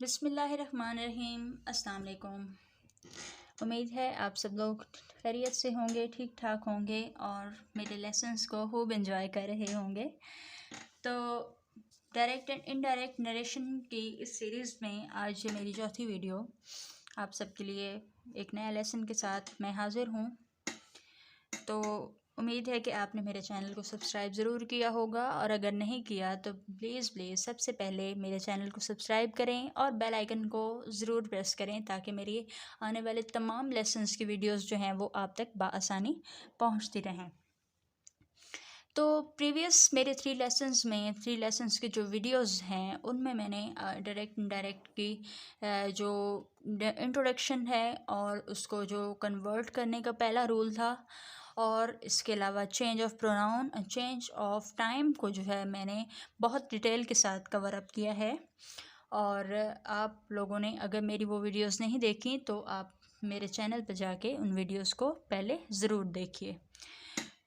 बिस्मिल्लाहिर्रहमानिर्रहीम। अस्सलाम वालेकुम। उम्मीद है आप सब लोग खैरियत से होंगे, ठीक ठाक होंगे और मेरे लेसन्स को खूब एंजॉय कर रहे होंगे। तो डायरेक्ट एंड इनडायरेक्ट नरेशन की इस सीरीज़ में आज मेरी चौथी वीडियो आप सबके लिए एक नया लेसन के साथ मैं हाज़िर हूँ। तो उम्मीद है कि आपने मेरे चैनल को सब्सक्राइब ज़रूर किया होगा, और अगर नहीं किया तो प्लीज़ सबसे पहले मेरे चैनल को सब्सक्राइब करें और बेल आइकन को ज़रूर प्रेस करें ताकि मेरी आने वाले तमाम लेसन्स की वीडियोस जो हैं वो आप तक बआसानी पहुंचती रहें। तो प्रीवियस मेरे थ्री लेसन्स के जो वीडियोस हैं उनमें मैंने डायरेक्ट इनडायरेक्ट की जो इंट्रोडक्शन है और उसको जो कन्वर्ट करने का पहला रूल था, और इसके अलावा change of pronoun, change of time को जो है मैंने बहुत डिटेल के साथ कवर अप किया है। और आप लोगों ने अगर मेरी वो वीडियोस नहीं देखी तो आप मेरे चैनल पर जाके उन वीडियोस को पहले ज़रूर देखिए।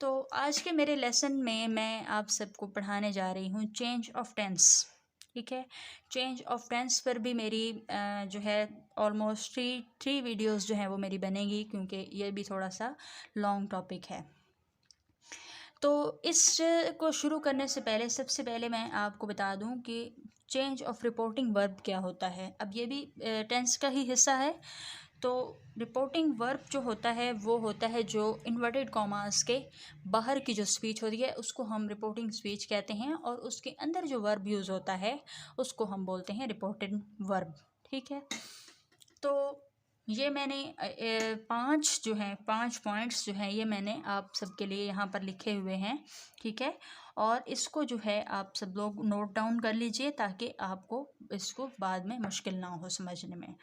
तो आज के मेरे लेसन में मैं आप सबको पढ़ाने जा रही हूँ चेंज ऑफ टेंस। ठीक है, चेंज ऑफ टेंस पर भी मेरी जो है ऑलमोस्ट थ्री वीडियोस जो हैं वो मेरी बनेगी, क्योंकि ये भी थोड़ा सा लॉन्ग टॉपिक है। तो इस को शुरू करने से पहले सबसे पहले मैं आपको बता दूं कि चेंज ऑफ रिपोर्टिंग वर्ब क्या होता है। अब ये भी टेंस का ही हिस्सा है। तो रिपोर्टिंग वर्ब जो होता है वो होता है जो इन्वर्टेड कॉमास के बाहर की जो स्पीच होती है उसको हम रिपोर्टिंग स्पीच कहते हैं, और उसके अंदर जो वर्ब यूज़ होता है उसको हम बोलते हैं रिपोर्टेड वर्ब। ठीक है, तो ये मैंने पांच पॉइंट्स जो हैं ये मैंने आप सबके लिए यहाँ पर लिखे हुए हैं। ठीक है, और इसको जो है आप सब लोग नोट डाउन कर लीजिए ताकि आपको इसको बाद में मुश्किल ना हो समझने में।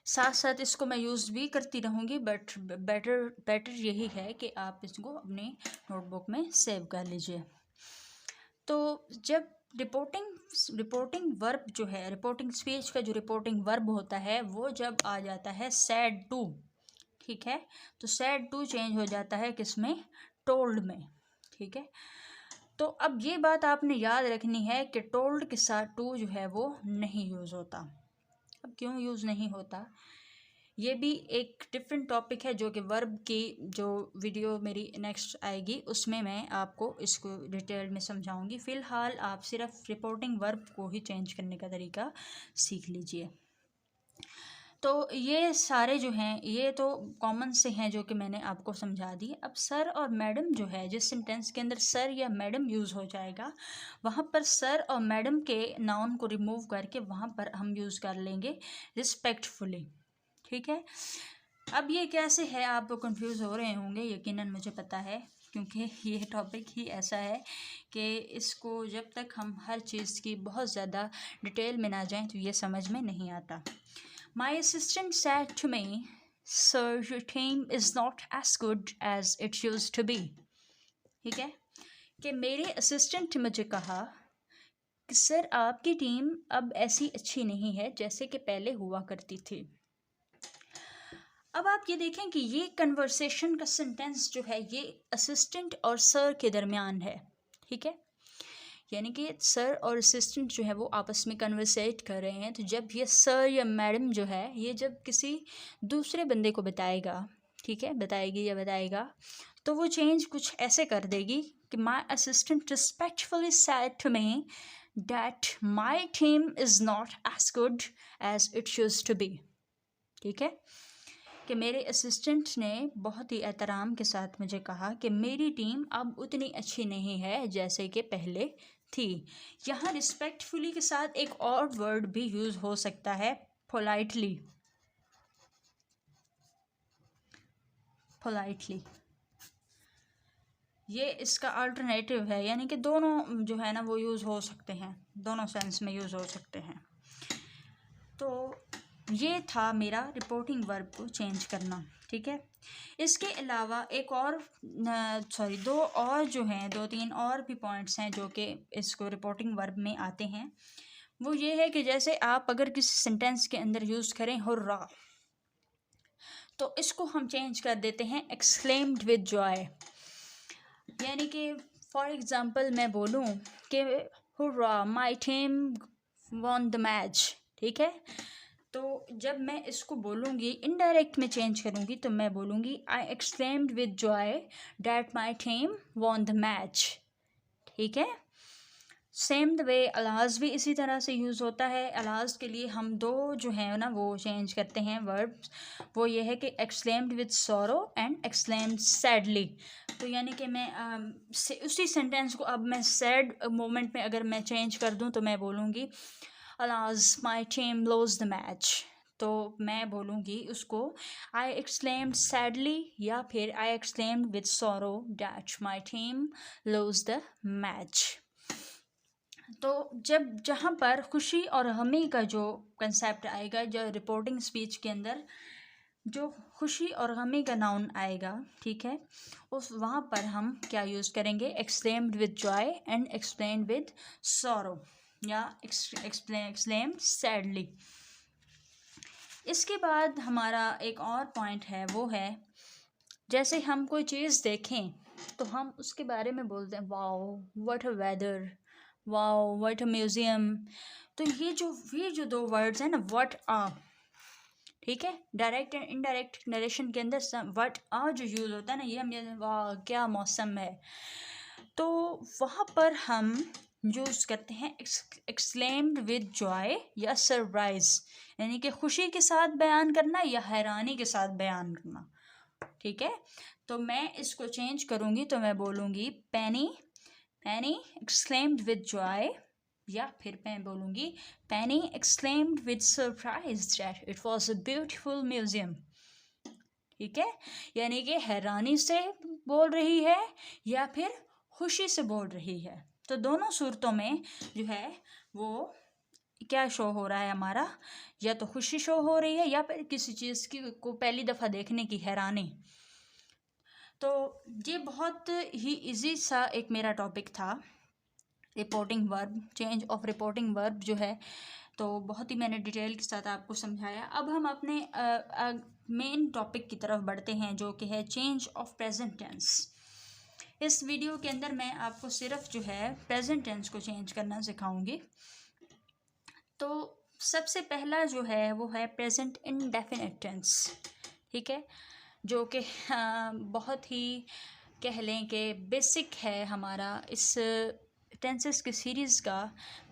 साथ साथ इसको मैं यूज़ भी करती रहूँगी, बट बेटर यही है कि आप इसको अपने नोटबुक में सेव कर लीजिए। तो जब रिपोर्टिंग वर्ब जो है, रिपोर्टिंग स्पीच का जो रिपोर्टिंग वर्ब होता है वो जब आ जाता है सैड टू, ठीक है, तो सैड टू चेंज हो जाता है किसमें, टोल्ड में। ठीक है, तो अब ये बात आपने याद रखनी है कि टोल्ड के साथ टू जो है वो नहीं यूज़ होता। अब क्यों यूज़ नहीं होता, ये भी एक डिफरेंट टॉपिक है जो कि वर्ब की जो वीडियो मेरी नेक्स्ट आएगी उसमें मैं आपको इसको डिटेल में समझाऊंगी। फ़िलहाल आप सिर्फ रिपोर्टिंग वर्ब को ही चेंज करने का तरीका सीख लीजिए। तो ये सारे जो हैं ये तो कॉमन से हैं जो कि मैंने आपको समझा दी। अब सर और मैडम जो है, जिस सेंटेंस के अंदर सर या मैडम यूज़ हो जाएगा वहाँ पर सर और मैडम के नाउन को रिमूव करके वहाँ पर हम यूज़ कर लेंगे रिस्पेक्टफुली। ठीक है, अब ये कैसे है आप तो कंफ्यूज हो रहे होंगे, यकीनन मुझे पता है, क्योंकि ये टॉपिक ही ऐसा है कि इसको जब तक हम हर चीज़ की बहुत ज़्यादा डिटेल में ना जाएं तो ये समझ में नहीं आता। My assistant said to me, "Sir, your team is not as good as it used to be." ठीक है, कि मेरे असिस्टेंट ने मुझे कहा कि सर आपकी टीम अब ऐसी अच्छी नहीं है जैसे कि पहले हुआ करती थी। अब आप ये देखें कि ये कन्वर्सेशन का सेंटेंस जो है ये असिस्टेंट और सर के दरमियान है। ठीक है, यानी कि सर और असिस्टेंट जो है वो आपस में कन्वर्सेट कर रहे हैं। तो जब ये सर या मैडम जो है ये जब किसी दूसरे बंदे को बताएगा, ठीक है, बताएगी या बताएगा, तो वो चेंज कुछ ऐसे कर देगी कि my assistant respectfully said to me that my team is not as good as it used to be. ठीक है, कि मेरे असिस्टेंट ने बहुत ही एहतराम के साथ मुझे कहा कि मेरी टीम अब उतनी अच्छी नहीं है जैसे कि पहले थी। यहाँ रिस्पेक्टफुली के साथ एक और वर्ड भी यूज़ हो सकता है, पोलाइटली। पोलाइटली ये इसका अल्टरनेटिव है, यानी कि दोनों जो है ना वो यूज़ हो सकते हैं, दोनों सेंस में यूज़ हो सकते हैं। तो ये था मेरा रिपोर्टिंग वर्ब को चेंज करना। ठीक है, इसके अलावा एक और दो तीन और भी पॉइंट्स हैं जो कि इसको रिपोर्टिंग वर्ब में आते हैं। वो ये है कि जैसे आप अगर किसी सेंटेंस के अंदर यूज़ करें हुर्रा, तो इसको हम चेंज कर देते हैं एक्सक्लेम्ड विद जॉय। यानी कि फॉर एग्ज़ाम्पल मैं बोलूँ कि hurrah my team won the match, ठीक है। तो जब मैं इसको बोलूँगी, इनडायरेक्ट में चेंज करूँगी, तो मैं बोलूँगी आई exclaimed with Joy that my team won the match. ठीक है। सेम द वे अलाज भी इसी तरह से यूज़ होता है। अलाज के लिए हम दो जो है ना वो चेंज करते हैं वर्ब्स। वो ये है कि exclaimed with sorrow and exclaimed sadly. तो यानी कि मैं उसी सेंटेंस को अब मैं सैड मोमेंट में अगर मैं चेंज कर दूं तो मैं बोलूँगी alas my team lost the match. तो मैं बोलूँगी उसको आई एक्सक्लेम्ड सैडली या फिर I exclaimed with sorrow that my team lost the match. तो जब जहाँ पर खुशी और गमी का जो कंसेप्ट आएगा, जो रिपोर्टिंग स्पीच के अंदर जो खुशी और गमी का नाउन आएगा, ठीक है, उस वहाँ पर हम क्या यूज़ करेंगे, exclaimed with Joy and explained with sorrow या एक्सप्लेम्ड सैडली। इसके बाद हमारा एक और पॉइंट है, वो है जैसे हम कोई चीज़ देखें तो हम उसके बारे में बोलते हैं wow what a weather, wow what a museum. तो ये जो दो वर्ड्स हैं ना, व्हाट आ, ठीक है, डायरेक्ट एंड इनडायरेक्ट नरेशन के अंदर व्हाट आ जो यूज़ होता है ना, ये हम वाह क्या मौसम है, तो वहाँ पर हम यूज़ करते हैं एक्सक्लेम्ड विद जॉय या सरप्राइज, यानी कि खुशी के साथ बयान करना या हैरानी के साथ बयान करना। ठीक है। तो मैं इसको चेंज करूँगी तो मैं बोलूँगी पेनी एक्सक्लेम्ड विद जॉय, या फिर मैं बोलूँगी Penny exclaimed with surprise that it was a beautiful museum. ठीक है, यानी कि हैरानी से बोल रही है या फिर खुशी से बोल रही है। तो दोनों सूरतों में जो है वो क्या शो हो रहा है हमारा, या तो खुशी शो हो रही है या फिर किसी चीज़ की को पहली दफ़ा देखने की हैरानी। तो ये बहुत ही इजी सा एक मेरा टॉपिक था, reporting verb, change of reporting verb जो है, तो बहुत ही मैंने डिटेल के साथ आपको समझाया। अब हम अपने मेन टॉपिक की तरफ बढ़ते हैं जो कि है चेंज ऑफ प्रेजेंट टेंस। इस वीडियो के अंदर मैं आपको सिर्फ जो है प्रेजेंट टेंस को चेंज करना सिखाऊंगी। तो सबसे पहला जो है वो है प्रेजेंट इंडेफिनिट टेंस। ठीक है, जो कि बहुत ही कह लें कि बेसिक है हमारा, इस टेंसेस की सीरीज़ का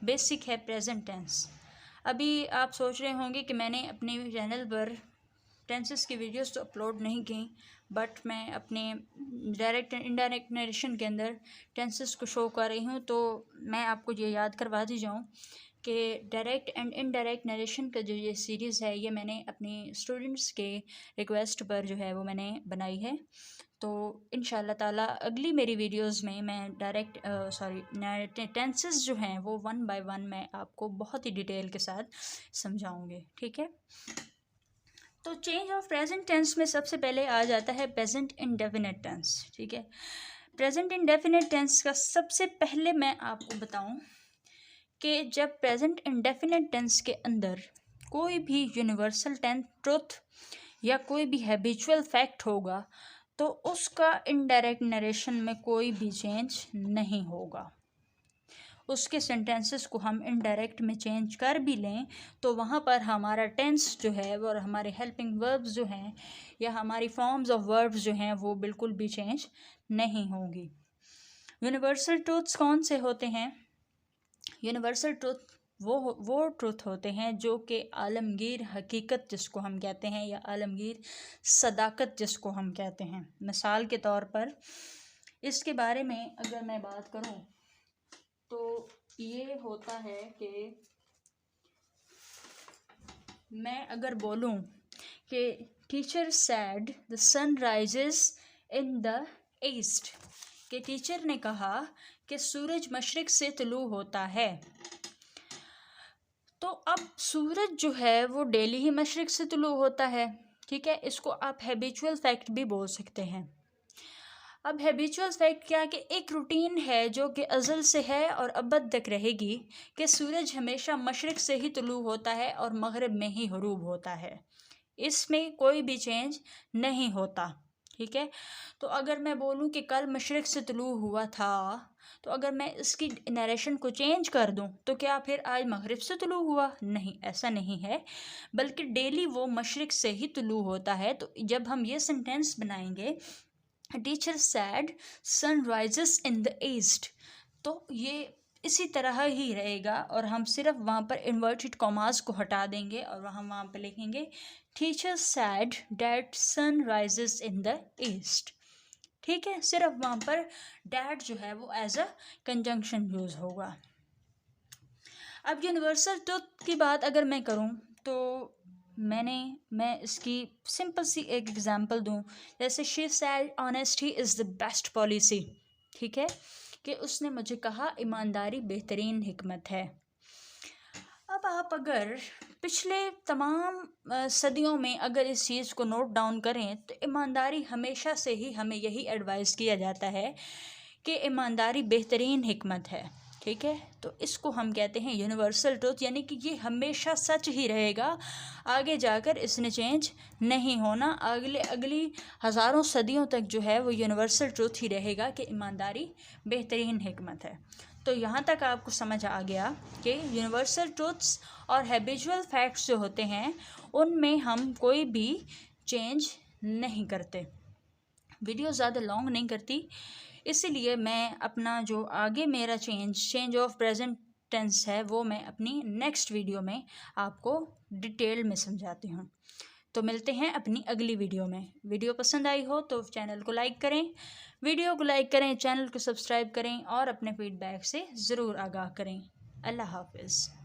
बेसिक है प्रेजेंट टेंस। अभी आप सोच रहे होंगे कि मैंने अपने चैनल पर टेंसेस की वीडियोस तो अपलोड नहीं की, बट मैं अपने डायरेक्ट एंड इनडायरेक्ट नरेशन के अंदर टेंसेस को शो कर रही हूँ। तो मैं आपको ये याद करवा दी जाऊँ कि डायरेक्ट एंड इनडायरेक्ट नरेशन का जो ये सीरीज़ है, ये मैंने अपने स्टूडेंट्स के रिक्वेस्ट पर जो है वो मैंने बनाई है। तो इंशाल्लाह ताला अगली मेरी वीडियोस में मैं टेंसेस जो हैं वो 1 बाय 1 मैं आपको बहुत ही डिटेल के साथ समझाऊंगी। ठीक है। तो चेंज ऑफ प्रेजेंट टेंस में सबसे पहले आ जाता है प्रेजेंट इंडेफिनिट टेंस। ठीक है, प्रेजेंट इंडेफिनिट टेंस का सबसे पहले मैं आपको बताऊं कि जब प्रेजेंट इंडेफिनिट टेंस के अंदर कोई भी यूनिवर्सल ट्रुथ या कोई भी हैबिचुअल फैक्ट होगा तो उसका इनडायरेक्ट नरेशन में कोई भी चेंज नहीं होगा। उसके सेंटेंसेस को हम इनडायरेक्ट में चेंज कर भी लें तो वहाँ पर हमारा टेंस जो है और हमारे हेल्पिंग वर्ब्स जो हैं या हमारी फॉर्म्स ऑफ वर्ब्स जो हैं वो बिल्कुल भी चेंज नहीं होंगी। यूनिवर्सल ट्रूथ्स कौन से होते हैं? यूनिवर्सल ट्रूथ वो ट्रूथ होते हैं जो कि आलमगीर हकीकत जिसको हम कहते हैं या आलमगीर सदाकत जिसको हम कहते हैं। मिसाल के तौर पर इसके बारे में अगर मैं बात करूं तो ये होता है कि मैं अगर बोलूं कि teacher said the sun rises in the east, कि टीचर ने कहा कि सूरज मशरिक से तुलू होता है। तो अब सूरज जो है वो डेली ही मशरिक से तुलू होता है। ठीक है, इसको आप हैबिचुअल फैक्ट भी बोल सकते हैं। अब हैबिचुअल फैक्ट क्या कि एक रूटीन है जो कि अज़ल से है और अबद तक रहेगी कि सूरज हमेशा मशरिक से ही तुलू होता है और मगरिब में ही ग़ुरूब होता है, इसमें कोई भी चेंज नहीं होता। ठीक है। तो अगर मैं बोलूँ कि कल मशरिक़ से तुलू हुआ था, तो अगर मैं इसकी नरेशन को चेंज कर दूँ तो क्या फिर आज मगरिब से तुलू हुआ? नहीं, ऐसा नहीं है, बल्कि डेली वो मशरिक़ से ही तुलू होता है। तो जब हम ये सेंटेंस बनाएंगे, teacher said sun rises in the east, तो ये इसी तरह ही रहेगा, और हम सिर्फ वहाँ पर इन्वर्टेड कॉमास को हटा देंगे और वहाँ पर लिखेंगे teacher said that sun rises in the east. ठीक है, सिर्फ वहाँ पर डैट जो है वो एज अ कंजंक्शन यूज़ होगा। अब यूनिवर्सल ट्रुथ की बात अगर मैं करूँ तो मैं इसकी सिंपल सी एक एग्जांपल दूँ, जैसे she said honesty is the best policy. ठीक है, कि उसने मुझे कहा ईमानदारी बेहतरीन हिकमत है। अब आप अगर पिछले तमाम सदियों में अगर इस चीज़ को नोट डाउन करें तो ईमानदारी हमेशा से ही हमें यही एडवाइस किया जाता है कि ईमानदारी बेहतरीन हिकमत है। ठीक है, तो इसको हम कहते हैं यूनिवर्सल ट्रुथ, यानी कि ये हमेशा सच ही रहेगा, आगे जाकर इसने चेंज नहीं होना। अगली हज़ारों सदियों तक जो है वो यूनिवर्सल ट्रुथ ही रहेगा कि ईमानदारी बेहतरीन हिकमत है। तो यहाँ तक आपको समझ आ गया कि यूनिवर्सल ट्रुथ्स और हैबिचुअल फैक्ट्स जो होते हैं उनमें हम कोई भी चेंज नहीं करते। वीडियो ज़्यादा लॉन्ग नहीं करती, इसीलिए मैं अपना जो आगे मेरा चेंज ऑफ प्रेजेंट टेंस है वो मैं अपनी नेक्स्ट वीडियो में आपको डिटेल में समझाती हूँ। तो मिलते हैं अपनी अगली वीडियो में। वीडियो पसंद आई हो तो चैनल को लाइक करें, वीडियो को लाइक करें, चैनल को सब्सक्राइब करें और अपने फीडबैक से ज़रूर आगाह करें। अल्लाह हाफिज़।